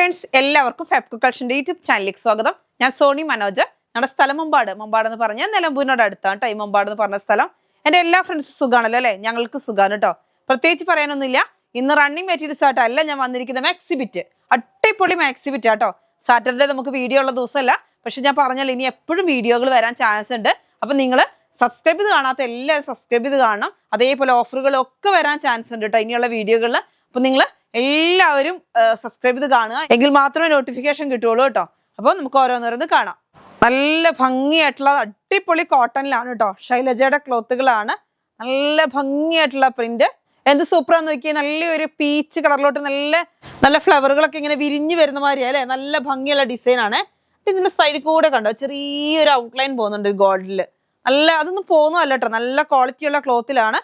Friends, എല്ലാവർക്കും ഫെബ്കു കളക്ഷൻ്റെ YouTube ചാനലിലേക്ക് സ്വാഗതം. ഞാൻ സോണി മനോജ്. ഞങ്ങളുടെ സ്ഥലം മമ്പാട് എന്ന് പറഞ്ഞാൽ നിലമ്പൂരിനോട് അടുത്താണ് കേട്ടോ. ഈ മമ്പാട് എന്ന് പറഞ്ഞ സ്ഥലം. എൻ്റെ എല്ലാ ഫ്രണ്ട്സും സുഖമാണല്ലോ അല്ലേ? ഞങ്ങൾക്ക് സുഖമാണ് കേട്ടോ. പ്രത്യേകിച്ച് പറയാനൊന്നുമില്ല. ഇന്ന് റണ്ണിങ് മെറ്റീരിയൽസ് ആയിട്ടല്ല ഞാൻ വന്നിരിക്കുന്ന മാക്സിബിറ്റ്. അടിപൊളി മാക്സിബിറ്റ് ആട്ടോ. സാറ്റർഡേ നമുക്ക് വീഡിയോ ഉള്ള ദിവസമല്ല, പക്ഷെ ഞാൻ പറഞ്ഞാൽ ഇനി എപ്പോഴും വീഡിയോകൾ വരാൻ ചാൻസ് ഉണ്ട്. അപ്പം നിങ്ങൾ സബ്സ്ക്രൈബ് ചെയ്ത് കാണാത്ത എല്ലാവരും സബ്സ്ക്രൈബ് ചെയ്ത് കാണണം. അതേപോലെ ഓഫറുകളൊക്കെ വരാൻ ചാൻസ് ഉണ്ട് കേട്ടോ ഇനിയുള്ള വീഡിയോകളിൽ. അപ്പം നിങ്ങൾ എല്ലാവരും സബ്സ്ക്രൈബ് ചെയ്ത് കാണുക, എങ്കിൽ മാത്രമേ നോട്ടിഫിക്കേഷൻ കിട്ടുള്ളൂ കേട്ടോ. അപ്പോൾ നമുക്ക് ഓരോന്നോരോന്ന് കാണാം. നല്ല ഭംഗിയായിട്ടുള്ള അടിപൊളി കോട്ടണിലാണ് കേട്ടോ. ശൈലജയുടെ ക്ലോത്തുകളാണ്. നല്ല ഭംഗിയായിട്ടുള്ള പ്രിന്റ്. എന്ത് സൂപ്പറാന്ന് നോക്കിയാൽ നല്ലൊരു പീച്ച് കളറിലോട്ട് നല്ല ഫ്ലവറുകളൊക്കെ ഇങ്ങനെ വിരിഞ്ഞു വരുന്ന മാതിരിയാ അല്ലേ? നല്ല ഭംഗിയുള്ള ഡിസൈൻ ആണ്. ഇതിന്റെ സൈഡിൽ കൂടെ കണ്ടോ ചെറിയൊരു ഔട്ട്ലൈൻ പോകുന്നുണ്ട് ഗോൾഡിൽ. നല്ല അതൊന്നും പോകുന്നതല്ല കേട്ടോ, നല്ല ക്വാളിറ്റിയുള്ള ക്ലോത്തിലാണ്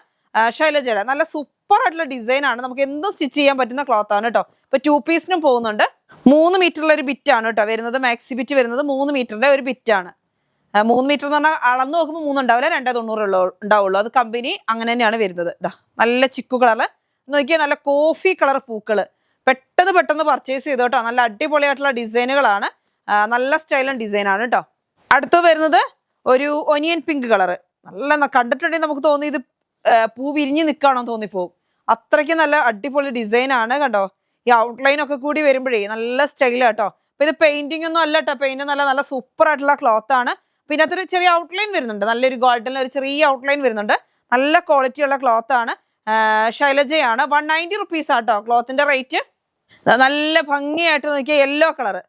ശൈലജയുടെ. നല്ല സൂപ്പർ ആയിട്ടുള്ള ഡിസൈൻ ആണ്. നമുക്ക് എന്തും സ്റ്റിച്ച് ചെയ്യാൻ പറ്റുന്ന ക്ലോത്ത് ആണ് കേട്ടോ. ഇപ്പൊ 2 പീസിനും പോകുന്നുണ്ട്. 3 മീറ്ററുള്ള ഒരു ബിറ്റ് ആണ് കേട്ടോ വരുന്നത്. മാക്സി ബിറ്റ് വരുന്നത് 3 മീറ്ററിന്റെ ഒരു ബിറ്റ് ആണ്. 3 മീറ്റർ എന്ന് പറഞ്ഞാൽ അളന്ന് നോക്കുമ്പോൾ 3 ഉണ്ടാവില്ല, 290 ഉണ്ടാവുള്ളൂ. അത് കമ്പനി അങ്ങനെ തന്നെയാണ് വരുന്നത്. ഇതാ നല്ല ചിക്കു കളറ് നോക്കിയാൽ, നല്ല കോഫി കളർ പൂക്കള്. പെട്ടെന്ന് പർച്ചേസ് ചെയ്തോ കേട്ടോ. നല്ല അടിപൊളിയായിട്ടുള്ള ഡിസൈനുകളാണ്. നല്ല സ്റ്റൈലും ഡിസൈൻ ആണ് കേട്ടോ. അടുത്ത് വരുന്നത് ഒരു ഒനിയൻ പിങ്ക് കളറ്. നല്ല കണ്ടിട്ടുണ്ടെങ്കിൽ നമുക്ക് തോന്നി ഇത് പൂ വിരിഞ്ഞ് നിൽക്കുകയാണോ തോന്നിപ്പോവും. അത്രയ്ക്ക് നല്ല അടിപൊളി ഡിസൈൻ ആണ് കണ്ടോ. ഈ ഔട്ട്ലൈൻ ഒക്കെ കൂടി വരുമ്പോഴേ നല്ല സ്റ്റൈലാട്ടോ. അപ്പൊ ഇത് പെയിന്റിംഗ് ഒന്നും അല്ല കേട്ടോ. പെയിന്റ് നല്ല സൂപ്പർ ആയിട്ടുള്ള ക്ലോത്ത് ആണ്. പിന്നെ അതൊരു ചെറിയ ഔട്ട്ലൈൻ വരുന്നുണ്ട്. നല്ലൊരു ഗോൾഡനിൽ ഒരു ചെറിയ ഔട്ട്ലൈൻ വരുന്നുണ്ട്. നല്ല ക്വാളിറ്റി ഉള്ള ക്ലോത്ത് ആണ്. ശൈലജയാണ്. 190 റുപ്പീസ് ആട്ടോ ക്ലോത്തിന്റെ റേറ്റ്. നല്ല ഭംഗിയായിട്ട് നോക്കിയാൽ യെല്ലോ കളറ്.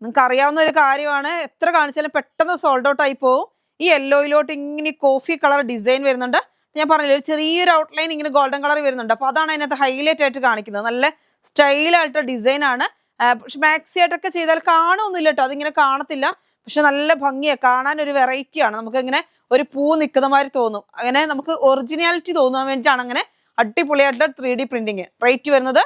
നിങ്ങൾക്ക് അറിയാവുന്ന ഒരു കാര്യമാണ്. എത്ര കാണിച്ചാലും പെട്ടെന്ന് സോൾഡ് ഔട്ട് ആയി പോവും. ഈ യെല്ലോയിലോട്ട് ഇങ്ങനെ കോഫി കളർ ഡിസൈൻ വരുന്നുണ്ട്. ഞാൻ പറഞ്ഞില്ല, ഒരു ചെറിയൊരു ഔട്ട്ലൈൻ ഇങ്ങനെ ഗോൾഡൻ കളർ വരുന്നുണ്ട്. അപ്പൊ അതാണ് അതിനകത്ത് ഹൈലൈറ്റ് ആയിട്ട് കാണിക്കുന്നത്. നല്ല സ്റ്റൈലായിട്ട് ഡിസൈൻ ആണ്. മാക്സി ആയിട്ടൊക്കെ ചെയ്താൽ കാണുമൊന്നുമില്ല കേട്ടോ, അതിങ്ങനെ കാണത്തില്ല. പക്ഷെ നല്ല ഭംഗിയാണ് കാണാൻ. ഒരു വെറൈറ്റി ആണ്. നമുക്ക് ഇങ്ങനെ ഒരു പൂ നിൽക്കുന്ന മാതിരി തോന്നും. അങ്ങനെ നമുക്ക് ഒറിജിനാലിറ്റി തോന്നാൻ വേണ്ടിയിട്ടാണ് അങ്ങനെ അടിപൊളിയായിട്ടുള്ള 3D പ്രിന്റിങ്. റേറ്റ് വരുന്നത്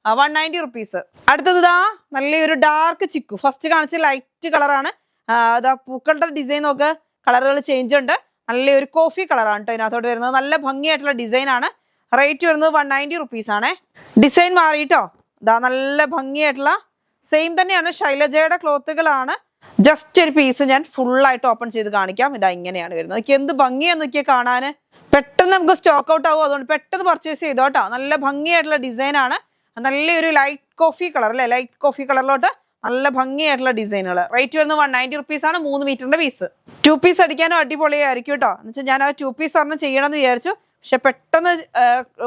190 റുപ്പീസ്. അടുത്തത് ഇതാ നല്ലൊരു ഡാർക്ക് ചിക്കു. ഫസ്റ്റ് കാണിച്ച ലൈറ്റ് കളറാണ്. അതാ പൂക്കളുടെ ഡിസൈൻ നോക്ക്, കളറുകൾ ചേഞ്ച് ഉണ്ട്. നല്ലൊരു കോഫി കളറാണ് കേട്ടോ ഇതിനകത്തോട്ട് വരുന്നത്. നല്ല ഭംഗിയായിട്ടുള്ള ഡിസൈൻ ആണ്. റേറ്റ് വരുന്നത് 190 റുപ്പീസ് ആണേ. ഡിസൈൻ മാറിയിട്ടോ. ഇതാ നല്ല ഭംഗിയായിട്ടുള്ള സെയിം തന്നെയാണ്. ശൈലജയുടെ ക്ലോത്തുകളാണ്. ജസ്റ്റ് ഒരു പീസ് ഞാൻ ഫുള്ളായിട്ട് ഓപ്പൺ ചെയ്ത് കാണിക്കാം. ഇതാ ഇങ്ങനെയാണ് വരുന്നത്. നോക്കി എന്ത് ഭംഗിയാന്ന് നോക്കിയാൽ കാണാൻ. പെട്ടെന്ന് നമുക്ക് സ്റ്റോക്ക് ഔട്ട് ആവും. അതുകൊണ്ട് പെട്ടെന്ന് പർച്ചേസ് ചെയ്തോ കേട്ടോ. നല്ല ഭംഗിയായിട്ടുള്ള ഡിസൈൻ ആണ്. നല്ലൊരു ലൈറ്റ് കോഫി കളർ അല്ലേ? ലൈറ്റ് കോഫി കളറിലോട്ട് നല്ല ഭംഗിയായിട്ടുള്ള ഡിസൈനുകൾ. റേറ്റ് വരുന്നത് 190 റുപ്പീസ് ആണ്. 3 മീറ്ററിന്റെ പീസ്. 2 പീസ് അടിക്കാനും അടിപൊളിയായിരിക്കും കേട്ടോ. എന്ന് വെച്ചാൽ ഞാൻ ആ 2 പീസ് ഒരെണ്ണം ചെയ്യണമെന്ന് വിചാരിച്ചു. പക്ഷെ പെട്ടെന്ന്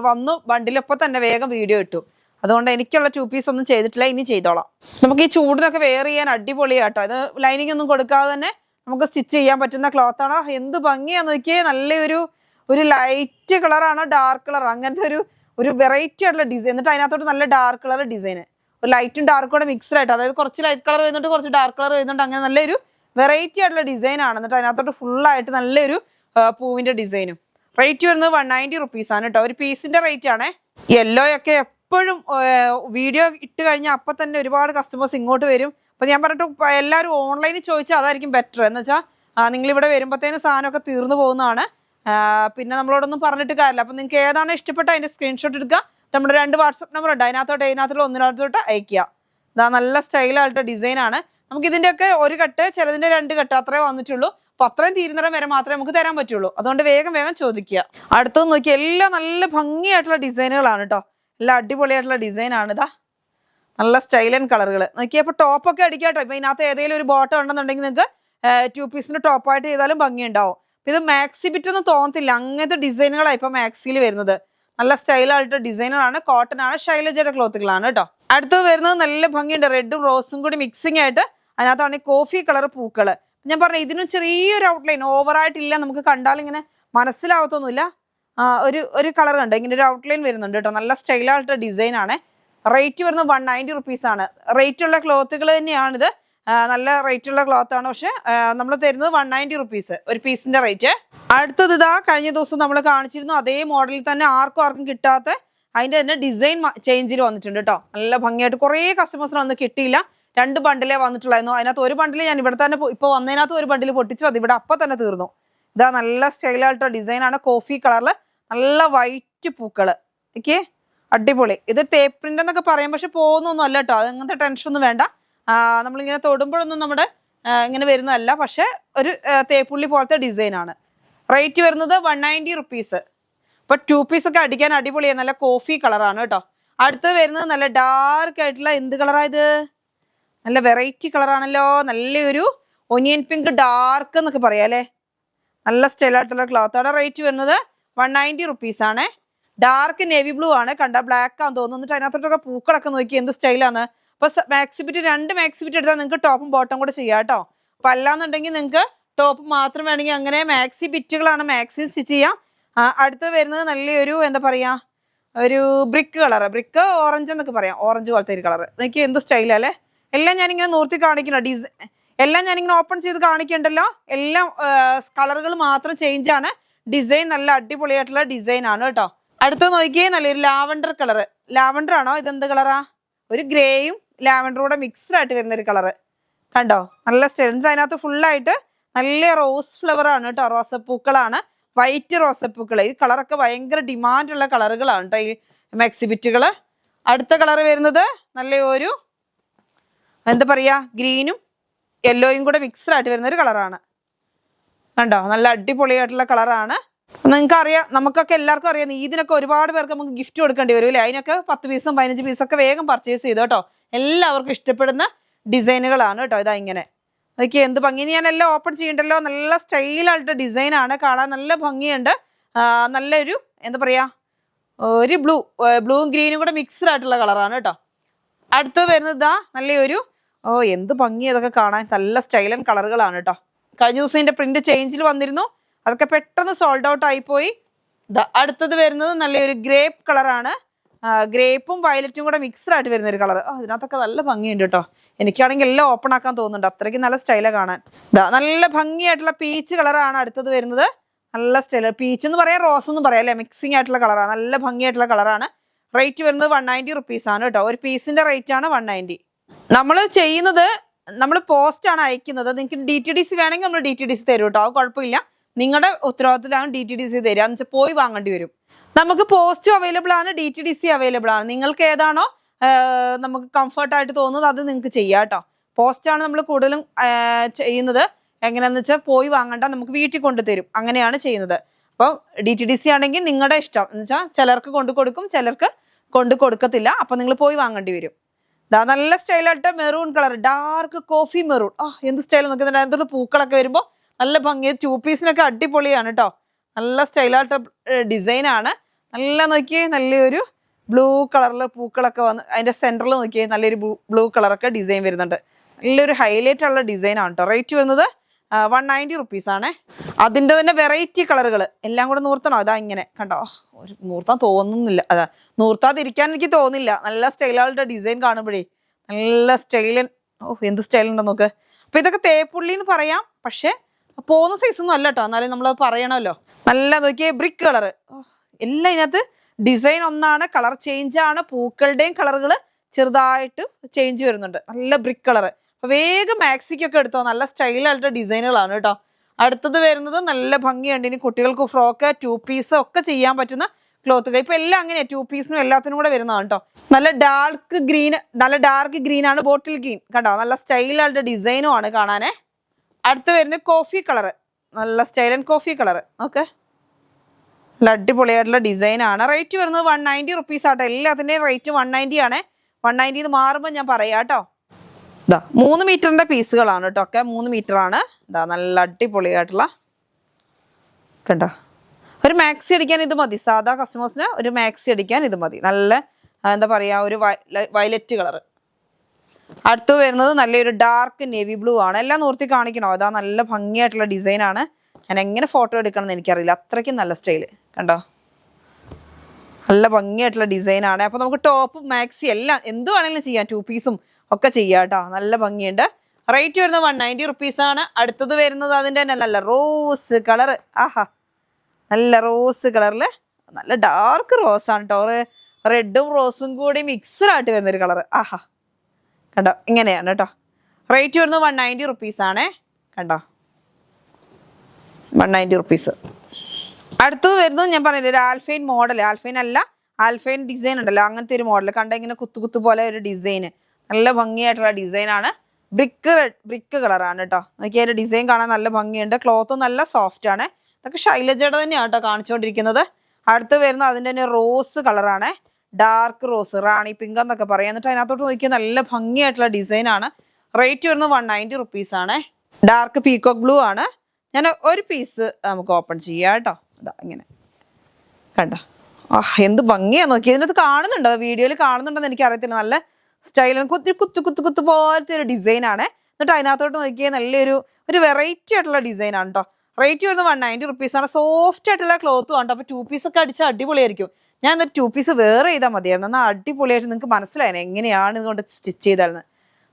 വന്നു ബണ്ടിലൊപ്പം തന്നെ വേഗം വീഡിയോ ഇട്ടു. അതുകൊണ്ട് എനിക്കുള്ള 2 പീസ് ഒന്നും ചെയ്തിട്ടില്ല. ഇനി ചെയ്തോളാം. നമുക്ക് ഈ ചൂടിനൊക്കെ വെയർ ചെയ്യാൻ അടിപൊളിയാട്ടോ. ഇത് ലൈനിങ് ഒന്നും കൊടുക്കാതെ തന്നെ നമുക്ക് സ്റ്റിച്ച് ചെയ്യാൻ പറ്റുന്ന ക്ലോത്ത് ആണ്. എന്ത് ഭംഗിയാന്ന് നോക്കിയേ. നല്ലൊരു ലൈറ്റ് കളറാണോ ഡാർക്ക് കളർ, അങ്ങനത്തെ ഒരു വെറൈറ്റി ആയിട്ടുള്ള ഡിസൈൻ. എന്നിട്ട് അതിനകത്തോട്ട് നല്ല ഡാർക്ക് കളർ ഡിസൈൻ. ഒരു ലൈറ്റും ഡാർക്കും കൂടെ മിക്സ്ഡ് ആയിട്ട്, അതായത് കുറച്ച് ലൈറ്റ് കളർ വരുന്നുണ്ട്, കുറച്ച് ഡാർക്ക് കളർ വരുന്നുണ്ട്. അങ്ങനെ നല്ലൊരു വെറൈറ്റി ആയിട്ടുള്ള ഡിസൈൻ ആണ്. എന്നിട്ട് അതിനകത്തോട്ട് ഫുള്ളായിട്ട് നല്ലൊരു പൂവിന്റെ ഡിസൈനും. റേറ്റ് വരുന്നത് 190 റുപ്പീസ് ആണ് കേട്ടോ. ഒരു പീസിന്റെ റേറ്റ് ആണേ. യെല്ലോ ഒക്കെ എപ്പോഴും വീഡിയോ ഇട്ട് കഴിഞ്ഞാൽ അപ്പം തന്നെ ഒരുപാട് കസ്റ്റമേഴ്സ് ഇങ്ങോട്ട് വരും. അപ്പൊ ഞാൻ പറഞ്ഞിട്ട് എല്ലാവരും ഓൺലൈനിൽ ചോദിച്ചാൽ അതായിരിക്കും ബെറ്റർ. എന്ന് വെച്ചാൽ നിങ്ങൾ ഇവിടെ വരുമ്പോഴത്തേനും സാധനമൊക്കെ തീർന്നു പോകുന്നതാണ്. പിന്നെ നമ്മളോടൊന്നും പറഞ്ഞിട്ട് കാര്യമില്ല. അപ്പൊ നിങ്ങൾക്ക് ഏതാണ് ഇഷ്ടപ്പെട്ട അതിന്റെ സ്ക്രീൻഷോട്ട് എടുക്കുക. നമ്മുടെ 2 വാട്സപ്പ് നമ്പർ ഉണ്ട്. അതിനകത്തോട്ട് ഒന്നിനകത്തോട്ട് അയക്കുക. ഇതാ നല്ല സ്റ്റൈലായിട്ട് ഡിസൈൻ ആണ്. നമുക്ക് ഇതിന്റെയൊക്കെ ഒരു കെട്ട്, ചിലതിന്റെ 2 കെട്ട് അത്രേ വന്നിട്ടുള്ളൂ. അപ്പൊ അത്രയും തീരുന്നിടം വരെ മാത്രമേ നമുക്ക് തരാൻ പറ്റുള്ളൂ. അതുകൊണ്ട് വേഗം ചോദിക്കുക. അടുത്തത് നോക്കി എല്ലാം നല്ല ഭംഗിയായിട്ടുള്ള ഡിസൈനുകളാണ് കേട്ടോ. എല്ലാം അടിപൊളിയായിട്ടുള്ള ഡിസൈൻ ആണ്. ഇതാ നല്ല സ്റ്റൈൽ ആൻഡ് കളറുകൾ നോക്കിയപ്പോ ടോപ്പൊക്കെ അടിക്കാം കേട്ടോ. ഇപ്പൊ ഇതിനകത്ത് ഏതെങ്കിലും ഒരു ബോട്ടം ഉണ്ടെന്നുണ്ടെങ്കിൽ നിങ്ങൾക്ക് 2 പീസിന്റെ ടോപ്പായിട്ട് ചെയ്താലും ഭംഗി ഉണ്ടാവും. ഇത് മാക്സി ബിറ്റ് ഒന്നും തോന്നത്തില്ല. അങ്ങനത്തെ ഡിസൈനുകളാണ് ഇപ്പൊ മാക്സിയിൽ വരുന്നത്. നല്ല സ്റ്റൈലായിട്ട് ഡിസൈനുകളാണ്. കോട്ടൺ ആണ്. ശൈലജയുടെ ക്ലോത്തുകളാണ് കേട്ടോ. അടുത്തത് വരുന്നത് നല്ല ഭംഗിയുണ്ട്. റെഡും റോസും കൂടി മിക്സിംഗ് ആയിട്ട് അതിനകത്താണ് കോഫി കളർ പൂക്കള്. ഞാൻ പറഞ്ഞു ഇതിനും ചെറിയൊരു ഔട്ട്ലൈൻ, ഓവറായിട്ടില്ല. നമുക്ക് കണ്ടാൽ ഇങ്ങനെ മനസ്സിലാവത്തൊന്നുമില്ല. ഒരു കളർ കണ്ടോ, ഇങ്ങനെ ഒരു ഔട്ട്ലൈൻ വരുന്നുണ്ട് കേട്ടോ. നല്ല സ്റ്റൈലായിട്ട് ഡിസൈൻ ആണ്. റേറ്റ് വരുന്നത് 190 റുപ്പീസ് ആണ്. റേറ്റ് ഉള്ള ക്ലോത്തുകൾ തന്നെയാണിത്. നല്ല റേറ്റ് ഉള്ള ക്ലോത്ത് ആണ്. പക്ഷെ നമ്മൾ തരുന്നത് 190 റുപ്പീസ് ഒരു പീസിന്റെ റേറ്റ്. അടുത്തത് ഇതാ കഴിഞ്ഞ ദിവസം നമ്മൾ കാണിച്ചിരുന്നു. അതേ മോഡലിൽ തന്നെ ആർക്കും കിട്ടാത്ത അതിന്റെ തന്നെ ഡിസൈൻ ചേഞ്ചിൽ വന്നിട്ടുണ്ട് കേട്ടോ. നല്ല ഭംഗിയായിട്ട് കുറേ കസ്റ്റമേഴ്സിന് അന്ന് കിട്ടിയില്ല. 2 ബണ്ടിലേ വന്നിട്ടുള്ളായിരുന്നു. അതിനകത്ത് ഒരു ബണ്ടിൽ ഞാൻ ഇവിടെ തന്നെ ഇപ്പൊ വന്നതിനകത്ത് ഒരു ബണ്ടിൽ പൊട്ടിച്ചു. അത് ഇവിടെ അപ്പം തന്നെ തീർന്നു. ഇതാ നല്ല സ്റ്റൈലായിട്ടുള്ള ഡിസൈൻ ആണ്. കോഫി കളറിൽ നല്ല വൈറ്റ് പൂക്കള്. ഓക്കെ, അടിപൊളി. ഇത് ടേപ്പ് പ്രിന്റ് എന്നൊക്കെ പറയും, പക്ഷെ പോകുന്നൊന്നും അല്ല കേട്ടോ. അങ്ങനത്തെ ടെൻഷൻ ഒന്നും വേണ്ട. നമ്മളിങ്ങനെ തൊടുമ്പോഴൊന്നും നമ്മുടെ ഇങ്ങനെ വരുന്നതല്ല, പക്ഷെ ഒരു തേപ്പുള്ളി പോലത്തെ ഡിസൈൻ ആണ്. റേറ്റ് വരുന്നത് 190 റുപ്പീസ്. ഇപ്പൊ 2 പീസ് ഒക്കെ അടിക്കാൻ അടിപൊളിയാണ്. നല്ല കോഫി കളറാണ് കേട്ടോ. അടുത്ത് വരുന്നത് നല്ല ഡാർക്ക് ആയിട്ടുള്ള എന്ത് കളറായത്? നല്ല വെറൈറ്റി കളറാണല്ലോ. നല്ലൊരു ഒനിയൻ പിങ്ക് ഡാർക്ക് എന്നൊക്കെ പറയാം അല്ലേ. നല്ല സ്റ്റൈലായിട്ടുള്ള ക്ലോത്ത് ആണ്. റേറ്റ് വരുന്നത് 190 റുപ്പീസ് ആണ്. ഡാർക്ക് നേവി ബ്ലൂ ആണ്. കണ്ട ബ്ലാക്ക് ആണെന്ന് തോന്നുന്നു. എന്നിട്ട് അതിനകത്തോട്ടൊക്കെ പൂക്കളൊക്കെ നോക്കി എന്ത് സ്റ്റൈലാണ്. അപ്പൊ മാക്സിബിറ്റ് 2 മാക്സിബിറ്റ് എടുത്താൽ നിങ്ങൾക്ക് ടോപ്പും ബോട്ടം കൂടെ ചെയ്യാം കേട്ടോ. അപ്പൊ അല്ലാന്നുണ്ടെങ്കിൽ നിങ്ങൾക്ക് ടോപ്പ് മാത്രം വേണമെങ്കിൽ അങ്ങനെ മാക്സി ബിറ്റുകളാണ് മാക്സി സ്റ്റിച്ച് ചെയ്യാം. അടുത്ത് വരുന്നത് നല്ലൊരു എന്താ പറയാ, ഒരു ബ്രിക്ക് കളർ, ബ്രിക്ക് ഓറഞ്ച് എന്നൊക്കെ പറയാം, ഓറഞ്ച് പോലത്തെ ഒരു കളർ. എനിക്ക് എന്ത് സ്റ്റൈലല്ലേ. എല്ലാം ഞാനിങ്ങനെ നോർത്തി കാണിക്കണോ, എല്ലാം ഞാനിങ്ങനെ ഓപ്പൺ ചെയ്ത് കാണിക്കണ്ടല്ലോ. എല്ലാം കളറുകൾ മാത്രം ചേഞ്ച് ആണ്. ഡിസൈൻ നല്ല അടിപൊളിയായിട്ടുള്ള ഡിസൈൻ ആണ് കേട്ടോ. അടുത്ത് നോക്കിയേ, നല്ലൊരു ലാവൻഡർ കളർ. ലാവൻഡർ ആണോ? ഇതെന്ത് കളറാ? ഒരു ഗ്രേയും ലാവൻഡറും കൂടെ മിക്സ്ഡ് ആയിട്ട് വരുന്ന ഒരു കളറ്. കണ്ടോ, നല്ല സ്റ്റൈൽ. അതിനകത്ത് ഫുള്ളായിട്ട് നല്ല റോസ് ഫ്ലവർ ആണ് കേട്ടോ. റോസപ്പൂക്കളാണ്, വൈറ്റ് റോസപ്പൂക്കൾ. ഈ കളറൊക്കെ ഭയങ്കര ഡിമാൻഡുള്ള കളറുകളാണ് കേട്ടോ ഈ മാക്സിബിറ്റുകൾ. അടുത്ത കളർ വരുന്നത് നല്ല ഒരു എന്താ പറയാ, ഗ്രീനും യെല്ലോയും കൂടെ മിക്സ്ഡ് ആയിട്ട് വരുന്ന ഒരു കളറാണ്. കണ്ടോ, നല്ല അടിപൊളിയായിട്ടുള്ള കളറാണ്. നിങ്ങൾക്ക് അറിയാം, നമുക്കൊക്കെ എല്ലാവർക്കും അറിയാം, ഇതിനൊക്കെ ഒരുപാട് പേർക്ക് നമുക്ക് ഗിഫ്റ്റ് കൊടുക്കേണ്ടി വരും അല്ലേ. അതിനൊക്കെ 10 പീസും 15 പീസൊക്കെ വേഗം പർച്ചേസ് ചെയ്തു കേട്ടോ. എല്ലാവർക്കും ഇഷ്ടപ്പെടുന്ന ഡിസൈനുകളാണ് കേട്ടോ. ഇതാ ഇങ്ങനെ നോക്കി എന്ത് ഭംഗി. ഞാൻ എല്ലാം ഓപ്പൺ ചെയ്യണ്ടല്ലോ. നല്ല സ്റ്റൈലായിട്ട് ഡിസൈനാണ്, കാണാൻ നല്ല ഭംഗിയുണ്ട്. നല്ലൊരു എന്താ പറയാ, ഒരു ബ്ലൂവും ഗ്രീനും കൂടെ മിക്സ്ഡ് ആയിട്ടുള്ള കളറാണ് കേട്ടോ. അടുത്ത് വരുന്നത് ഇതാ നല്ലൊരു എന്ത് ഭംഗി അതൊക്കെ കാണാൻ. നല്ല സ്റ്റൈലൻ കളറുകളാണ് കേട്ടോ. കഴിഞ്ഞ ദിവസം ഇതിന്റെ പ്രിന്റ് ചേഞ്ചിൽ വന്നിരുന്നു, അതൊക്കെ പെട്ടെന്ന് സോൾഡ് ഔട്ട് ആയിപ്പോയി. അടുത്തത് വരുന്നത് നല്ലൊരു ഗ്രേപ്പ് കളറാണ്. ഗ്രേപ്പും വയലറ്റും കൂടെ മിക്സ്ഡ് ആയിട്ട് വരുന്ന ഒരു കളർ. അതിനകത്തൊക്കെ നല്ല ഭംഗിയുണ്ട് കേട്ടോ. എനിക്കാണെങ്കിൽ എല്ലാം ഓപ്പൺ ആക്കാൻ തോന്നുന്നുണ്ട്, അത്രയ്ക്ക് നല്ല സ്റ്റൈലാണ് കാണാൻ. നല്ല ഭംഗിയായിട്ടുള്ള പീച്ച് കളറാണ് അടുത്തത് വരുന്നത്. നല്ല സ്റ്റൈൽ, പീച്ച് എന്ന് പറയാം, റോസ് എന്ന് പറയാം അല്ലെ, മിക്സിംഗ് ആയിട്ടുള്ള കളറാണ്. നല്ല ഭംഗിയായിട്ടുള്ള കളറാണ്. റേറ്റ് വരുന്നത് 190 റുപ്പീസ് ആണ് കേട്ടോ. ഒരു പീസിന്റെ റേറ്റ് ആണ് 190. നമ്മൾ ചെയ്യുന്നത്, നമ്മൾ പോസ്റ്റ് ആണ് അയക്കുന്നത്. നിങ്ങൾക്ക് DTDC വേണമെങ്കിൽ നമ്മൾ DTDC തരും കേട്ടോ. അത് കുഴപ്പമില്ല, നിങ്ങളുടെ ഉത്തരവാദിത്തത്തിലാണ് DTDC തരിക എന്ന് വെച്ചാൽ പോയി വാങ്ങേണ്ടി വരും. നമുക്ക് പോസ്റ്റും അവൈലബിൾ ആണ്, DTDC അവൈലബിൾ ആണ്. നിങ്ങൾക്ക് ഏതാണോ നമുക്ക് കംഫർട്ടായിട്ട് തോന്നുന്നത് അത് നിങ്ങൾക്ക് ചെയ്യാം കേട്ടോ. പോസ്റ്റാണ് നമ്മൾ കൂടുതലും ചെയ്യുന്നത്. എങ്ങനെയാന്ന് വെച്ചാൽ പോയി വാങ്ങണ്ട, നമുക്ക് വീട്ടിൽ കൊണ്ടുതരും, അങ്ങനെയാണ് ചെയ്യുന്നത്. അപ്പോൾ DTDC ആണെങ്കിൽ നിങ്ങളുടെ ഇഷ്ടം എന്ന് വെച്ചാൽ ചിലർക്ക് കൊണ്ടു കൊടുക്കും, ചിലർക്ക് കൊണ്ടു കൊടുക്കത്തില്ല. അപ്പം നിങ്ങൾ പോയി വാങ്ങേണ്ടി വരും. നല്ല സ്റ്റൈലായിട്ട് maroon colour, dark coffee maroon. എന്ത് സ്റ്റൈൽ നോക്കുന്നുണ്ട്. അതിനകത്തോട്ട് പൂക്കളൊക്കെ വരുമ്പോൾ നല്ല ഭംഗി. 2 പീസിനൊക്കെ അടിപൊളിയാണ് കേട്ടോ. നല്ല സ്റ്റൈലായിട്ട് ഡിസൈനാണ്. നല്ല നോക്കിയേ, നല്ലൊരു ബ്ലൂ കളറിൽ പൂക്കളൊക്കെ വന്ന് അതിൻ്റെ സെൻറ്ററിൽ നോക്കിയേ നല്ലൊരു ബ്ലൂ കളറൊക്കെ ഡിസൈൻ വരുന്നുണ്ട്. നല്ലൊരു ഹൈലൈറ്റ് ഉള്ള ഡിസൈനാണ് കേട്ടോ. റേറ്റ് വരുന്നത് 190 റുപ്പീസ് ആണ്. അതിൻ്റെ തന്നെ വെറൈറ്റി കളറുകൾ എല്ലാം കൂടെ നൂർത്തണോ? അതാ ഇങ്ങനെ കണ്ടോ, ഒരു നൂർത്താൻ തോന്നുന്നില്ല. അതാ നൂർത്താതിരിക്കാൻ എനിക്ക് തോന്നില്ല. നല്ല സ്റ്റൈലാളുടെ ഡിസൈൻ കാണുമ്പോഴേ നല്ല സ്റ്റൈലൻ. എന്ത് സ്റ്റൈലുണ്ടോ നോക്ക്. അപ്പൊ ഇതൊക്കെ തേപ്പുള്ളി എന്ന് പറയാം, പക്ഷെ പോകുന്ന സൈസൊന്നും അല്ല കേട്ടോ. എന്നാലും നമ്മൾ പറയണമല്ലോ. നല്ല നോക്കിയേ, ബ്രിക്ക് കളർ. എല്ലാം ഇതിനകത്ത് ഡിസൈൻ ഒന്നാണ്, കളർ ചേഞ്ച് ആണ്. പൂക്കളുടെയും കളറുകൾ ചെറുതായിട്ട് ചേഞ്ച് വരുന്നുണ്ട്. നല്ല ബ്രിക്ക് കളർ. അപ്പൊ വേഗം മാക്സിക്കൊക്കെ എടുത്തോ. നല്ല സ്റ്റൈലായിട്ട് ഡിസൈനുകളാണ് കേട്ടോ. അടുത്തത് വരുന്നത് നല്ല ഭംഗിയുണ്ട്. ഇനി കുട്ടികൾക്ക് ഫ്രോക്ക്, 2 പീസ് ഒക്കെ ചെയ്യാൻ പറ്റുന്ന ക്ലോത്തുകൾ. ഇപ്പൊ എല്ലാം അങ്ങനെയാ, 2 പീസിനും എല്ലാത്തിനും കൂടെ വരുന്നതാണ് കേട്ടോ. നല്ല ഡാർക്ക് ഗ്രീൻ ആണ്, ബോട്ടിൽ ഗ്രീൻ കണ്ടോ. നല്ല സ്റ്റൈലായിട്ട് ഡിസൈനും ആണ് കാണാനേ. അടുത്ത് വരുന്നത് കോഫി കളർ, നല്ല സ്റ്റൈലൻ കോഫി കളർ. ഓക്കെ, നല്ല അടിപൊളിയായിട്ടുള്ള ഡിസൈനാണ്. റേറ്റ് വരുന്നത് 190 റുപ്പീസ് ആട്ടോ. എല്ലാത്തിൻ്റെയും റേറ്റ് 190 ആണ്. 190 മാറുമ്പോൾ ഞാൻ പറയാം കേട്ടോ. 3 മീറ്ററിന്റെ പീസുകളാണ് കേട്ടോ. ഒക്കെ 3 മീറ്റർ ആണ്. നല്ല അടിപൊളിയായിട്ടുള്ള കണ്ടോ. ഒരു മാക്സി അടിക്കാൻ ഇത് മതി. സാധാ കസ്റ്റമേഴ്സിന് ഒരു മാക്സി അടിക്കാൻ ഇത് മതി. നല്ല എന്താ പറയാ, ഒരു വയലറ്റ് കളർ. അടുത്ത് വരുന്നത് നല്ലൊരു ഡാർക്ക് നേവി ബ്ലൂ ആണ്. എല്ലാം നൂർത്തി കാണിക്കണോ? അതാ നല്ല ഭംഗിയായിട്ടുള്ള ഡിസൈനാണ്. ഞാൻ എങ്ങനെ ഫോട്ടോ എടുക്കണം എന്ന് എനിക്കറിയില്ല, അത്രയ്ക്കും നല്ല സ്റ്റൈല് കണ്ടോ. നല്ല ഭംഗിയായിട്ടുള്ള ഡിസൈനാണ്. അപ്പൊ നമുക്ക് ടോപ്പ് മാക്സി എല്ലാം എന്ത് വേണമെങ്കിലും ചെയ്യാം. 2 പീസും ഒക്കെ ചെയ്യാം കേട്ടോ. നല്ല ഭംഗിയുണ്ട്. റേറ്റ് വരുന്നത് 190 റുപ്പീസ് ആണ്. അടുത്തത് വരുന്നത് അതിൻ്റെ തന്നെ നല്ല റോസ് കളർ. നല്ല റോസ് കളറിൽ നല്ല ഡാർക്ക് റോസ് ആണ് കേട്ടോ. റെഡും റോസും കൂടി മിക്സ്ഡ് ആയിട്ട് വരുന്നൊരു കളർ. കണ്ടോ, ഇങ്ങനെയാണ് കേട്ടോ. റേറ്റ് വരുന്നത് 190 റുപ്പീസ് ആണേ. കണ്ടോ, 190 റുപ്പീസ്. അടുത്തത് വരുന്നത് ഞാൻ പറഞ്ഞില്ല, ഒരു ആൽഫൈൻ മോഡൽ. ആൽഫൈൻ അല്ല, ആൽഫൈൻ ഡിസൈൻ ഉണ്ടല്ലോ, അങ്ങനത്തെ ഒരു മോഡൽ കണ്ട ഇങ്ങനെ കുത്തു പോലെ ഒരു ഡിസൈൻ, നല്ല ഭംഗിയായിട്ടുള്ള ഡിസൈനാണ്. ബ്രിക്ക് കളറാണ് കേട്ടോ. നോക്കി അതിന്റെ ഡിസൈൻ കാണാൻ നല്ല ഭംഗിയുണ്ട്. ക്ലോത്ത് നല്ല സോഫ്റ്റ് ആണ്. ഇതൊക്കെ ശൈലജയുടെ തന്നെയാണ് കേട്ടോ കാണിച്ചുകൊണ്ടിരിക്കുന്നത്. അടുത്ത് വരുന്ന അതിൻ്റെ തന്നെ റോസ് കളറാണ്, ഡാർക്ക് റോസ്, റാണി പിങ്ക് എന്നൊക്കെ പറയാം. എന്നിട്ട് അതിനകത്തോട്ട് നോക്കിയാൽ നല്ല ഭംഗിയായിട്ടുള്ള ഡിസൈനാണ്. റേറ്റ് വരുന്നത് 190 റുപ്പീസ് ആണ്. ഡാർക്ക് പീകോക്ക് ബ്ലൂ ആണ്. ഞാൻ ഒരു പീസ് നമുക്ക് ഓപ്പൺ ചെയ്യാം കേട്ടോ. ഇതാ ഇങ്ങനെ കണ്ടോ, എന്ത് ഭംഗിയാ നോക്കി. ഇതിനകത്ത് കാണുന്നുണ്ടോ, വീഡിയോയിൽ കാണുന്നുണ്ടോന്ന് എനിക്ക് അറിയത്തില്ല. നല്ല സ്റ്റൈലാണ്, കുത്ത് പോലത്തെ ഒരു ഡിസൈനാണ്. എന്നിട്ട് അതിനകത്തോട്ട് നോക്കിയാൽ നല്ലൊരു വെറൈറ്റി ആയിട്ടുള്ള ഡിസൈനാണ് കേട്ടോ. റേറ്റ് വരുന്നത് 190 റുപ്പീസ് ആണ്. സോഫ്റ്റ് ആയിട്ടുള്ള ക്ലോത്തും ആണ്. അപ്പോൾ 2 പീസൊക്കെ അടിച്ചാൽ അടിപൊളിയായിരിക്കും. ഞാൻ എന്നിട്ട് 2 പീസ് വേറെ ചെയ്താൽ മതിയായിരുന്നു. എന്നാൽ അടിപൊളിയായിട്ട് നിങ്ങൾക്ക് മനസ്സിലായത് എങ്ങനെയാണ് ഇതുകൊണ്ട് സ്റ്റിച്ച് ചെയ്താലെന്ന്.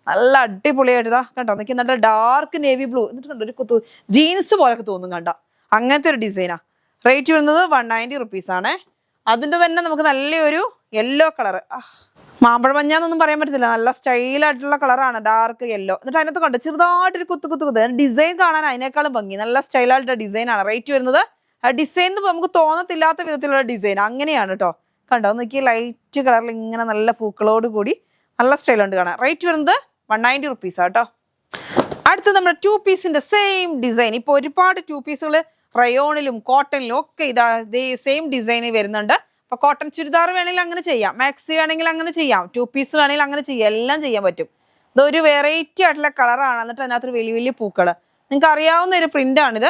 നല്ല അടിപൊളിയായിട്ട് ഇതാ കണ്ടോ, നോക്കി നല്ല ഡാർക്ക് നേവി ബ്ലൂ, എന്നിട്ട് കണ്ടോ ഒരു ജീൻസ് പോലൊക്കെ തോന്നും കണ്ടോ, അങ്ങനത്തെ ഒരു ഡിസൈനാ. റേറ്റ് വരുന്നത് 190 റുപ്പീസ് ആണ്. അതിൻ്റെ തന്നെ നമുക്ക് നല്ലൊരു യെല്ലോ കളർ, മാമ്പഴ മഞ്ഞാന്നൊന്നും പറയാൻ പറ്റത്തില്ല, നല്ല സ്റ്റൈലായിട്ടുള്ള കളറാണ്, ഡാർക്ക് യെല്ലോ. എന്നിട്ട് അതിനകത്ത് കണ്ടോ ചെറുതായിട്ടൊരു കുത്ത് ഡിസൈൻ കാണാൻ അതിനേക്കാളും ഭംഗി, നല്ല സ്റ്റൈലായിട്ടുള്ള ഡിസൈനാണ്. റേറ്റ് വരുന്നത് ഡിസൈൻ നമുക്ക് തോന്നത്തില്ലാത്ത വിധത്തിലുള്ള ഡിസൈൻ അങ്ങനെയാണ് കേട്ടോ. കണ്ടോ നോക്കി ലൈറ്റ് കളറിൽ ഇങ്ങനെ നല്ല പൂക്കളോട് കൂടി നല്ല സ്റ്റൈലുണ്ട് കാണാൻ. റേറ്റ് വരുന്നത് 190 റുപ്പീസ് കേട്ടോ. അടുത്ത് നമ്മുടെ 2 പീസിന്റെ സെയിം ഡിസൈൻ. ഇപ്പോൾ ഒരുപാട് 2 പീസുകൾ റയോണിലും കോട്ടണിലും ഒക്കെ ഇതേ സെയിം ഡിസൈൻ വരുന്നുണ്ട്. അപ്പൊ കോട്ടൺ ചുരിദാർ വേണമെങ്കിൽ അങ്ങനെ ചെയ്യാം, മാക്സി വേണമെങ്കിൽ അങ്ങനെ ചെയ്യാം, 2 പീസ് വേണമെങ്കിൽ അങ്ങനെ ചെയ്യാം, എല്ലാം ചെയ്യാൻ പറ്റും. ഇതൊരു വെറൈറ്റി ആയിട്ടുള്ള കളറാണ്. എന്നിട്ട് അതിനകത്തൊരു വലിയ പൂക്കള്, നിങ്ങൾക്ക് അറിയാവുന്ന ഒരു പ്രിന്റ് ആണിത്.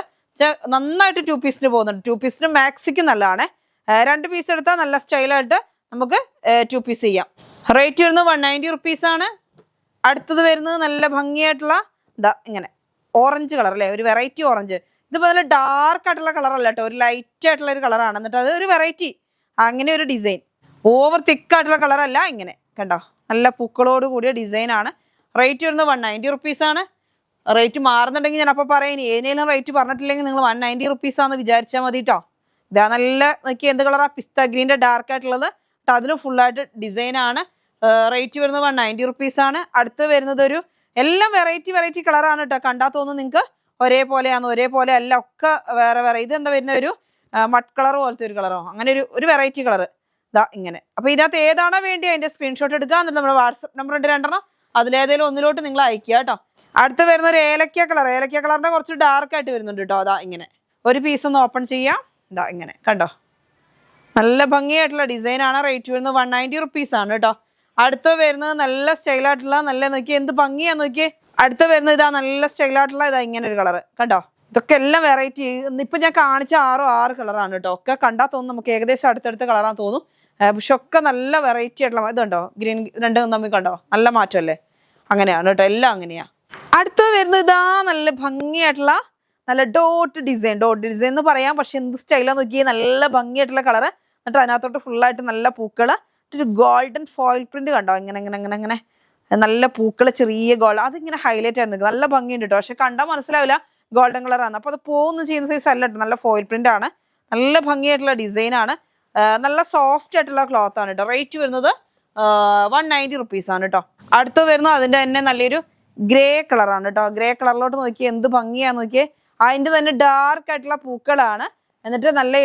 നന്നായിട്ട് 2 പീസിന് പോകുന്നുണ്ട്. 2 പീസിന് മാക്സിക്ക് നല്ലതാണ്. 2 പീസ് എടുത്താൽ നല്ല സ്റ്റൈലായിട്ട് നമുക്ക് 2 പീസ് ചെയ്യാം. റേറ്റ് വരുന്നത് 190 റുപ്പീസ് ആണ്. അടുത്തത് വരുന്നത് നല്ല ഭംഗിയായിട്ടുള്ള ഇതാ ഇങ്ങനെ ഓറഞ്ച് കളർ അല്ലേ, ഒരു വെറൈറ്റി ഓറഞ്ച്. ഇതുപോലെ ഡാർക്ക് ആയിട്ടുള്ള കളർ അല്ല കേട്ടോ, ഒരു ലൈറ്റ് ആയിട്ടുള്ള ഒരു കളറാണ്. എന്നിട്ട് അത് ഒരു വെറൈറ്റി, അങ്ങനെ ഒരു ഡിസൈൻ, ഓവർ തിക്കായിട്ടുള്ള കളറല്ല, ഇങ്ങനെ കണ്ടോ നല്ല പൂക്കളോട് കൂടിയ ഡിസൈനാണ്. റേറ്റ് വരുന്നത് 190 റുപ്പീസ് ആണ്. റേറ്റ് മാറുന്നുണ്ടെങ്കിൽ ഞാൻ അപ്പോൾ പറയാം. ഇനി ഏതെങ്കിലും റേറ്റ് പറഞ്ഞിട്ടില്ലെങ്കിൽ നിങ്ങൾ 190 റുപ്പീസാന്ന് വിചാരിച്ചാൽ മതി കേട്ടോ. ഇതാ നല്ല നോക്കി എന്ത് കളറാ, പിസ്ത ഗ്രീൻ്റെ ഡാർക്ക് ആയിട്ടുള്ളത്. അതിലും ഫുള്ളായിട്ട് ഡിസൈനാണ്. റേറ്റ് വരുന്നത് 190 റുപ്പീസ് ആണ്. അടുത്ത് വരുന്നത് എല്ലാം വെറൈറ്റി കളറാണ് കേട്ടോ. കണ്ടാൽ തോന്നുന്നു നിങ്ങൾക്ക് ഒരേപോലെ അല്ല, ഒക്കെ വേറെ. ഇതെന്താ വരുന്ന ഒരു മഡ് കളർ പോലത്തെ ഒരു കളറോ, അങ്ങനെ ഒരു വെറൈറ്റി കളർ ഇതാ ഇങ്ങനെ. അപ്പൊ ഇതിനകത്ത് ഏതാണോ വേണ്ടി അതിന്റെ സ്ക്രീൻഷോട്ട് എടുക്കുക. എന്നിട്ട് നമ്മുടെ വാട്സപ്പ് നമ്പർ ഉണ്ട് 2 അതിലേതെങ്കിലും ഒന്നിലോട്ട് നിങ്ങൾ അയക്കുക കേട്ടോ. അടുത്ത് വരുന്ന ഒരു ഏലക്ക കളറിന്റെ കുറച്ച് ഡാർക്ക് ആയിട്ട് വരുന്നുണ്ട് കേട്ടോ. അതാ ഇങ്ങനെ ഒരു പീസ് ഒന്ന് ഓപ്പൺ ചെയ്യാം. ഇതാ ഇങ്ങനെ കണ്ടോ, നല്ല ഭംഗിയായിട്ടുള്ള ഡിസൈനാണ്. റേറ്റ് വരുന്നത് 190 റുപ്പീസ് ആണ് കേട്ടോ. അടുത്ത് വരുന്നത് നല്ല സ്റ്റൈലായിട്ടുള്ള നല്ല നോക്കി എന്ത് ഭംഗിയാ നോക്കിയേ. അടുത്ത് വരുന്നത് ഇതാ നല്ല സ്റ്റൈലായിട്ടുള്ള ഇതാ ഇങ്ങനെ ഒരു കളർ കണ്ടോ. ഇതൊക്കെ എല്ലാം വെറൈറ്റി. ഇപ്പൊ ഞാൻ കാണിച്ച 6 കളറാണ് കേട്ടോ. ഒക്കെ കണ്ടാൽ തോന്നും നമുക്ക് ഏകദേശം അടുത്തടുത്ത കളറാന്ന് തോന്നും. പക്ഷെ ഒക്കെ നല്ല വെറൈറ്റി ആയിട്ടുള്ള ഇതുണ്ടോ, ഗ്രീൻ രണ്ടും തമ്മിൽ കണ്ടോ നല്ല മാറ്റമല്ലേ. അങ്ങനെയാണ് കേട്ടോ, എല്ലാം അങ്ങനെയാ. അടുത്ത് വരുന്നത് ഇതാ നല്ല ഭംഗിയായിട്ടുള്ള നല്ല ഡോട്ട് ഡിസൈൻ എന്ന് പറയാം, പക്ഷെ എന്ത് സ്റ്റൈലാന്ന് നോക്കിയേ. നല്ല ഭംഗിയായിട്ടുള്ള കളറ്. എന്നിട്ട് അതിനകത്തോട്ട് ഫുള്ളായിട്ട് നല്ല പൂക്കള്, ഒരു ഗോൾഡൻ ഫോയിൽ പ്രിന്റ് കണ്ടോ, ഇങ്ങനെ നല്ല പൂക്കള്, ചെറിയ ഗോൾഡ്, അതിങ്ങനെ ഹൈലൈറ്റ് ആയിരുന്നു. നല്ല ഭംഗിയുണ്ട് കേട്ടോ. പക്ഷെ കണ്ടാൽ മനസ്സിലാവില്ല ഗോൾഡൻ കളറാണ്. അപ്പൊ അത് പോകുന്ന ചെയ്യുന്ന സൈസ് അല്ല കേട്ടോ, നല്ല ഫോയിൽ പ്രിന്റ് ആണ്. നല്ല ഭംഗിയായിട്ടുള്ള ഡിസൈനാണ്. നല്ല സോഫ്റ്റ് ആയിട്ടുള്ള ക്ലോത്ത് ആണ് കേട്ടോ. റേറ്റ് വരുന്നത് 190 റുപ്പീസ് ആണ് കേട്ടോ. അടുത്ത് വരുന്നത് അതിന്റെ തന്നെ നല്ലൊരു ഗ്രേ കളറാണ് കേട്ടോ. ഗ്രേ കളറിലോട്ട് നോക്കിയേ എന്ത് ഭംഗിയാന്ന് നോക്കിയേ. അതിന്റെ തന്നെ ഡാർക്ക് ആയിട്ടുള്ള പൂക്കളാണ്. എന്നിട്ട് നല്ല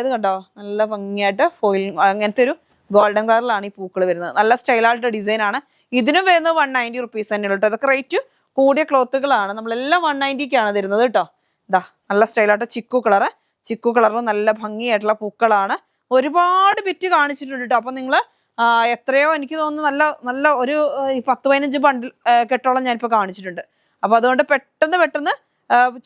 ഇത് കണ്ടോ, നല്ല ഭംഗിയായിട്ട് ഫോയിൽ അങ്ങനത്തെ ഒരു ഗോൾഡൻ കളറിലാണ് ഈ പൂക്കൾ വരുന്നത്. നല്ല സ്റ്റൈലായിട്ട് ഡിസൈൻ ആണ്. ഇതിനും വരുന്നത് 190 റുപ്പീസ് തന്നെയുള്ളൂ കേട്ടോ. അതൊക്കെ റേറ്റ് കൂടിയ ക്ലോത്തുകളാണ്. നമ്മളെല്ലാം 190ക്കാണ് തരുന്നത് കേട്ടോ. ഇതാ നല്ല സ്റ്റൈലായിട്ട് ചിക്കു കളറും നല്ല ഭംഗിയായിട്ടുള്ള പൂക്കളാണ്. ഒരുപാട് ബിറ്റ് കാണിച്ചിട്ടുണ്ട് കേട്ടോ. അപ്പൊ നിങ്ങൾ എത്രയോ എനിക്ക് തോന്നുന്നു നല്ല ഒരു 10-15 ബണ്ടിൽ കെട്ടോളം ഞാനിപ്പോൾ കാണിച്ചിട്ടുണ്ട്. അപ്പൊ അതുകൊണ്ട് പെട്ടെന്ന്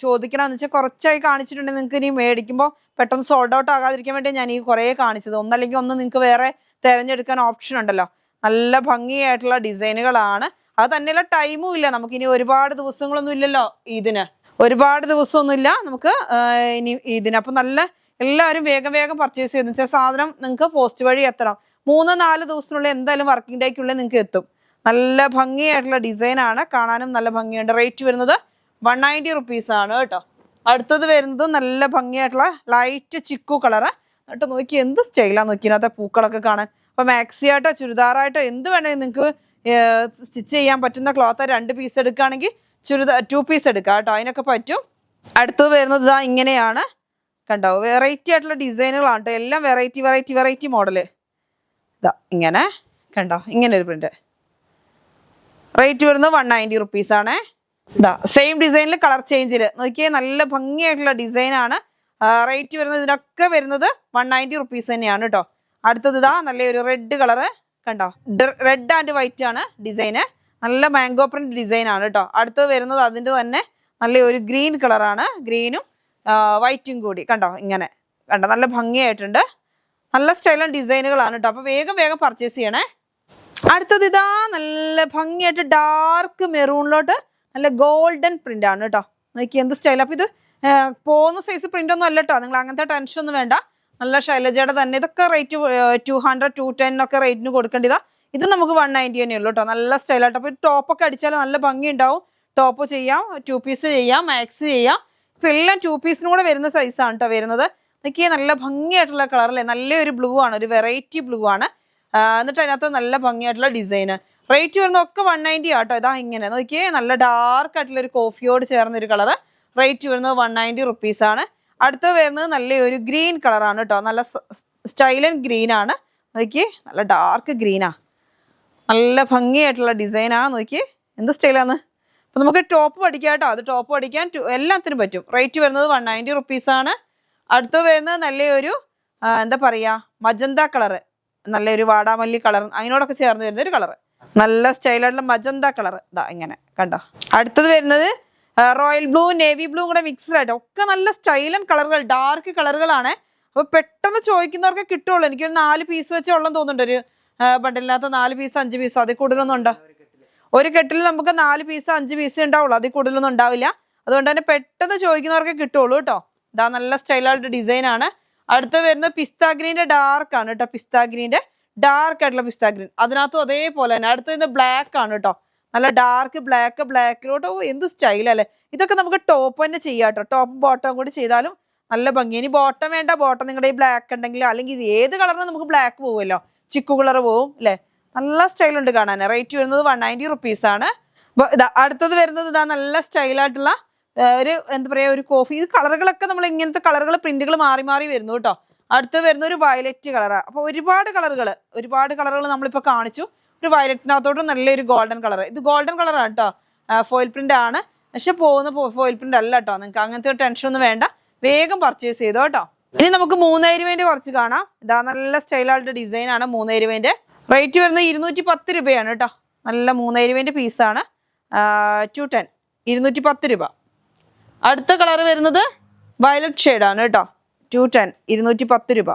ചോദിക്കണം എന്ന് വെച്ചാൽ കുറച്ചായി കാണിച്ചിട്ടുണ്ടെങ്കിൽ നിങ്ങൾക്ക് ഇനി മേടിക്കുമ്പോൾ പെട്ടെന്ന് സോൾഡ് ഔട്ട് ആകാതിരിക്കാൻ വേണ്ടി ഞാൻ ഈ കുറേ കാണിച്ചത്. ഒന്നല്ലെങ്കിൽ ഒന്ന് നിങ്ങൾക്ക് വേറെ തിരഞ്ഞെടുക്കാൻ ഓപ്ഷൻ ഉണ്ടല്ലോ. നല്ല ഭംഗിയായിട്ടുള്ള ഡിസൈനുകളാണ്. അത് തന്നെയല്ല ടൈമും ഇല്ല നമുക്കിനി, ഒരുപാട് ദിവസങ്ങളൊന്നും ഇല്ലല്ലോ ഇതിന്, ഒരുപാട് ദിവസമൊന്നുമില്ല നമുക്ക് ഇനി ഇതിന്. അപ്പം നല്ല എല്ലാവരും വേഗം പർച്ചേസ് ചെയ്തെന്ന് വെച്ചാൽ സാധനം നിങ്ങൾക്ക് പോസ്റ്റ് വഴി എത്തണം. 3-4 ദിവസത്തിനുള്ളിൽ എന്തായാലും വർക്കിംഗ് ഡേക്കുള്ളിൽ നിങ്ങൾക്ക് എത്തും. നല്ല ഭംഗിയായിട്ടുള്ള ഡിസൈനാണ്, കാണാനും നല്ല ഭംഗിയുണ്ട്. റേറ്റ് വരുന്നത് 190 റുപ്പീസ് ആണ് കേട്ടോ. അടുത്തത് വരുന്നത് നല്ല ഭംഗിയായിട്ടുള്ള ലൈറ്റ് ചിക്കു കളറ്. എന്നിട്ട് നോക്കി എന്ത് സ്റ്റൈലാന്ന് നോക്കി ഇതിനകത്തെ പൂക്കളൊക്കെ കാണാൻ. അപ്പൊ മാക്സി ആയിട്ടോ ചുരിദാറായിട്ടോ എന്ത് വേണമെങ്കിൽ നിങ്ങൾക്ക് സ്റ്റിച്ച് ചെയ്യാൻ പറ്റുന്ന ക്ലോത്ത്. 2 പീസ് എടുക്കുകയാണെങ്കിൽ 2 പീസ് എടുക്കാം കേട്ടോ, അതിനൊക്കെ പറ്റും. അടുത്തത് വരുന്നത് ഇതാ ഇങ്ങനെയാണ് കണ്ടോ. വെറൈറ്റി ആയിട്ടുള്ള ഡിസൈനുകളാണ് കേട്ടോ. എല്ലാം വെറൈറ്റി മോഡല്. ഇതാ ഇങ്ങനെ കണ്ടോ, ഇങ്ങനെ ഒരു പ്രിന്റ്. റേറ്റ് വരുന്നത് 190 റുപ്പീസ് ആണ്. ഇതാ സെയിം ഡിസൈനിൽ കളർ ചേഞ്ചിൽ നോക്കിയേ, നല്ല ഭംഗിയായിട്ടുള്ള ഡിസൈനാണ്. റേറ്റ് വരുന്നത് ഇതിനൊക്കെ വരുന്നത് 190 റുപ്പീസ് തന്നെയാണ് കേട്ടോ. അടുത്തത് ഇതാ നല്ലൊരു റെഡ് കളറ് കണ്ടോ, റെഡ് ആൻഡ് വൈറ്റ് ആണ് ഡിസൈന്. നല്ല മാംഗോ പ്രിന്റ് ഡിസൈൻ ആണ് കേട്ടോ. അടുത്തത് വരുന്നത് അതിൻ്റെ തന്നെ നല്ലൊരു ഗ്രീൻ കളറാണ്, ഗ്രീനും വൈറ്റും കൂടി കണ്ടോ, ഇങ്ങനെ കണ്ടോ, നല്ല ഭംഗിയായിട്ടുണ്ട്. നല്ല സ്റ്റൈലും ഡിസൈനുകളാണ് കേട്ടോ. അപ്പോൾ വേഗം വേഗം പർച്ചേസ് ചെയ്യണേ. അടുത്തത് ഇതാ നല്ല ഭംഗിയായിട്ട് ഡാർക്ക് മെറൂണിലോട്ട് നല്ല ഗോൾഡൻ പ്രിന്റ് ആണ് കേട്ടോ. നോക്കി എന്ത് സ്റ്റൈൽ. അപ്പോൾ ഇത് പോകുന്ന സൈസ് പ്രിന്റ് ഒന്നും അല്ല കേട്ടോ, നിങ്ങൾ അങ്ങനത്തെ ടെൻഷൻ ഒന്നും വേണ്ട. നല്ല ശൈലജയുടെ തന്നെ. ഇതൊക്കെ റേറ്റ് 200 210 ഒക്കെ റേറ്റിന് കൊടുക്കേണ്ടതാ. ഇത് നമുക്ക് 190 തന്നെ ഉള്ളൂ കേട്ടോ. നല്ല സ്റ്റൈലായിട്ട്. അപ്പോൾ ടോപ്പൊക്കെ അടിച്ചാൽ നല്ല ഭംഗി ഉണ്ടാവും. ടോപ്പ് ചെയ്യാം, 2 പീസ് ചെയ്യാം, മാക്സ് ചെയ്യാം. ഇപ്പം എല്ലാം 2 പീസിനും കൂടെ വരുന്ന സൈസാണ് കേട്ടോ വരുന്നത്. നോക്കിയേ നല്ല ഭംഗിയായിട്ടുള്ള കളറല്ലേ, നല്ലൊരു ബ്ലൂ ആണ്, ഒരു വെറൈറ്റി ബ്ലൂ ആണ്. എന്നിട്ട് അതിനകത്ത് നല്ല ഭംഗിയായിട്ടുള്ള ഡിസൈന്. റേറ്റ് വരുന്നതൊക്കെ 190 ആട്ടോ. ഇതാ ഇങ്ങനെ നോക്കിയേ, നല്ല ഡാർക്ക് ആയിട്ടുള്ള ഒരു കോഫിയോട് ചേർന്നൊരു കളറ്. റേറ്റ് വരുന്നത് 190 റുപ്പീസ് ആണ്. അടുത്ത് വരുന്നത് നല്ലൊരു ഗ്രീൻ കളറാണ് കേട്ടോ. നല്ല സ്റ്റൈലൻ ഗ്രീൻ ആണ്. നോക്കിയേ നല്ല ഡാർക്ക് ഗ്രീനാ, നല്ല ഭംഗിയായിട്ടുള്ള ഡിസൈനാണ്. നോക്കിയേ എന്ത് സ്റ്റൈലാണ്. അപ്പം നമുക്ക് ടോപ്പ് പഠിക്കാം കേട്ടോ. അത് ടോപ്പ് പഠിക്കാൻ എല്ലാത്തിനും പറ്റും. റേറ്റ് വരുന്നത് 190 റുപ്പീസ് ആണ്. അടുത്ത് വരുന്നത് നല്ലൊരു എന്താ പറയുക, മജന്ത കളറ്, നല്ലൊരു വാടാമല്ലി കളർ അതിനോടൊക്കെ ചേർന്ന് വരുന്ന ഒരു കളറ്. നല്ല സ്റ്റൈലായിട്ടുള്ള മജന്ത കളർ ഇതാ ഇങ്ങനെ കണ്ടോ. അടുത്തത് വരുന്നത് റോയൽ ബ്ലൂ, നേവി ബ്ലൂ കൂടെ മിക്സ്ഡ് ആയിട്ട് ഒക്കെ നല്ല സ്റ്റൈലൻ കളറുകൾ, ഡാർക്ക് കളറുകളാണ്. അപ്പോൾ പെട്ടെന്ന് ചോദിക്കുന്നവർക്ക് കിട്ടുള്ളൂ. എനിക്കൊരു 4 പീസ് വെച്ചേ ഉള്ളെന്ന് തോന്നുന്നുണ്ട്. ഒരു ബണ്ടിലിനകത്ത് 4 പീസ് 5 പീസ് അതിൽ കൂടുതലൊന്നും ഉണ്ടോ. ഒരു കെട്ടിൽ നമുക്ക് 4 പീസ് 5 പീസ് ഉണ്ടാവുള്ളൂ, അതിൽ കൂടുതലൊന്നും ഉണ്ടാവില്ല. അതുകൊണ്ട് തന്നെ പെട്ടെന്ന് ചോദിക്കുന്നവർക്ക് കിട്ടുള്ളൂ കേട്ടോ. ഇതാ നല്ല സ്റ്റൈലായിട്ട് ഡിസൈൻ ആണ്. അടുത്ത് വരുന്നത് പിസ്ത ഗ്രീൻ്റെ ഡാർക്ക് ആണ് കേട്ടോ. പിസ്ത ഗ്രീൻ്റെ ഡാർക്ക് ആയിട്ടുള്ള പിസ്ത ഗ്രീൻ, അതിനകത്തും അതേപോലെ തന്നെ. അടുത്ത് വരുന്നത് ബ്ലാക്ക് ആണ് കേട്ടോ. നല്ല ഡാർക്ക് ബ്ലാക്ക്, ബ്ലാക്കിലോട്ട് എന്ത് സ്റ്റൈലല്ലേ. ഇതൊക്കെ നമുക്ക് ടോപ്പ് തന്നെ ചെയ്യാം കേട്ടോ. ടോപ്പ് ബോട്ടം കൂടി ചെയ്താലും നല്ല ഭംഗി. ഇനി ബോട്ടം വേണ്ട, ബോട്ടം നിങ്ങളുടെ ഈ ബ്ലാക്ക് ഉണ്ടെങ്കിൽ, അല്ലെങ്കിൽ ഇത് ഏത് കളറിനും നമുക്ക് ബ്ലാക്ക് പോകുമല്ലോ, ചിക്കു കളർ പോവും അല്ലേ. നല്ല സ്റ്റൈലുണ്ട് കാണാൻ. റേറ്റ് വരുന്നത് 190 റുപ്പീസ് ആണ്. അടുത്തത് വരുന്നത് ഇതാ നല്ല സ്റ്റൈലായിട്ടുള്ള ഒരു എന്താ പറയുക, ഒരു കോഫി. ഇത് കളറുകളൊക്കെ നമ്മൾ ഇങ്ങനത്തെ കളറുകൾ പ്രിന്റുകൾ മാറി മാറി വരുന്നു കേട്ടോ. അടുത്ത് വരുന്ന ഒരു വയലറ്റ് കളറാണ്. അപ്പോൾ ഒരുപാട് കളറുകൾ നമ്മളിപ്പോൾ കാണിച്ചു. ഒരു വയലറ്റിനകത്തോട്ട് നല്ലൊരു ഗോൾഡൻ കളർ. ഇത് ഗോൾഡൻ കളറാണ് കേട്ടോ. ഫോയിൽ പ്രിന്റ് ആണ്, പക്ഷെ പോകുന്ന ഫോയിൽ പ്രിന്റ് അല്ല കേട്ടോ. നിങ്ങൾക്ക് അങ്ങനത്തെ ഒരു ടെൻഷൻ ഒന്നും വേണ്ട, വേഗം പർച്ചേസ് ചെയ്തോ കേട്ടോ. ഇനി നമുക്ക് 3000 രൂപേന്റെ കുറച്ച് കാണാം. ഇതാ നല്ല സ്റ്റൈലായിട്ട് ഡിസൈൻ ആണ്. 3000 രൂപേന്റെ റേറ്റ് വരുന്നത് 210 രൂപയാണ് കേട്ടോ. നല്ല 3000 രൂപേന്റെ പീസാണ്. 210 210 രൂപ. അടുത്ത കളർ വരുന്നത് വയലറ്റ് ഷെയ്ഡാണ് കേട്ടോ. 210 210 രൂപ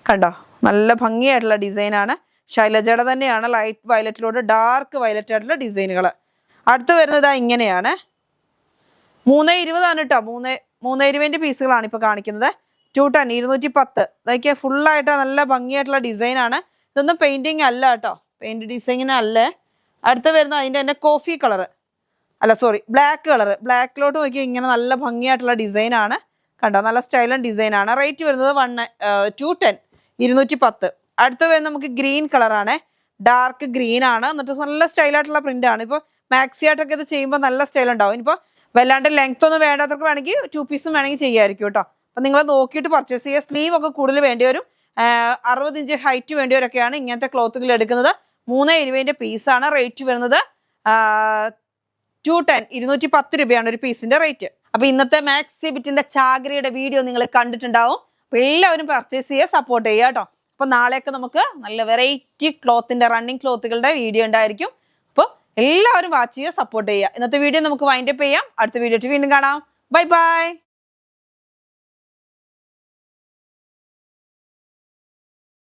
കണ്ടോ. നല്ല ഭംഗിയായിട്ടുള്ള ഡിസൈനാണ്. ശൈലജയുടെ തന്നെയാണ്. ലൈറ്റ് വയലറ്റിലോട്ട് ഡാർക്ക് വയലറ്റ് ആയിട്ടുള്ള ഡിസൈനുകൾ. അടുത്ത് വരുന്നത് ഇങ്ങനെയാണ്. 320 ആണ് കേട്ടോ. 3000 രൂപേന്റെ പീസുകളാണ് ഇപ്പോൾ കാണിക്കുന്നത്. 210 210. ഇതൊക്കെ ഫുള്ളായിട്ട് നല്ല ഭംഗിയായിട്ടുള്ള ഡിസൈനാണ്. ഇതൊന്നും പെയിന്റിങ് അല്ല കേട്ടോ, പെയിന്റ് ഡിസൈനിങ് അല്ലേ. അടുത്ത് വരുന്നത് അതിൻ്റെ തന്നെ കോഫി കളർ അല്ല, സോറി, ബ്ലാക്ക് കളർ. ബ്ലാക്കിലോട്ട് നോക്കിയാൽ ഇങ്ങനെ നല്ല ഭംഗിയായിട്ടുള്ള ഡിസൈനാണ് കണ്ടോ. നല്ല സ്റ്റൈലൻ ഡിസൈനാണ്. റേറ്റ് വരുന്നത് 210 210. അടുത്ത് വരുന്നത് നമുക്ക് ഗ്രീൻ കളറാണ്. ഡാർക്ക് ഗ്രീൻ ആണ്. എന്നിട്ട് നല്ല സ്റ്റൈലായിട്ടുള്ള പ്രിന്റ് ആണ്. ഇപ്പോൾ മാക്സി ആയിട്ടൊക്കെ ഇത് ചെയ്യുമ്പോൾ നല്ല സ്റ്റൈൽ ഉണ്ടാവും. ഇനിയിപ്പോൾ വല്ലാണ്ട് ലെങ്ത് ഒന്നും വേണ്ടാത്തവർക്ക് വേണമെങ്കിൽ 2 പീസും വേണമെങ്കിൽ ചെയ്യാമായിരിക്കും കേട്ടോ. അപ്പം നിങ്ങൾ നോക്കിയിട്ട് പർച്ചേസ് ചെയ്യുക. സ്ലീവ് ഒക്കെ കൂടുതൽ വേണ്ടി വരും. 60 ഇഞ്ച് ഹൈറ്റ് വേണ്ടിയവരൊക്കെയാണ് ഇങ്ങനത്തെ ക്ലോത്തുകൾ എടുക്കുന്നത്. 300 രൂപേൻ്റെ പീസാണ്. റേറ്റ് വരുന്നത് 210 210 രൂപയാണ് ഒരു പീസിന്റെ റേറ്റ്. അപ്പൊ ഇന്നത്തെ മാക്സി ബിറ്റിന്റെ ചാകരയുടെ വീഡിയോ നിങ്ങൾ കണ്ടിട്ടുണ്ടാവും. അപ്പൊ എല്ലാവരും പർച്ചേസ് ചെയ്യുക, സപ്പോർട്ട് ചെയ്യുക കേട്ടോ. അപ്പൊ നാളെയൊക്കെ നമുക്ക് നല്ല വെറൈറ്റി ക്ലോത്തിന്റെ റണ്ണിങ് ക്ലോത്തുകളുടെ വീഡിയോ ഉണ്ടായിരിക്കും. അപ്പോൾ എല്ലാവരും വാച്ച് ചെയ്യുക, സപ്പോർട്ട് ചെയ്യുക. ഇന്നത്തെ വീഡിയോ നമുക്ക് വൈൻഡപ്പ് ചെയ്യാം. അടുത്ത വീഡിയോ വീണ്ടും കാണാം. Bye bye.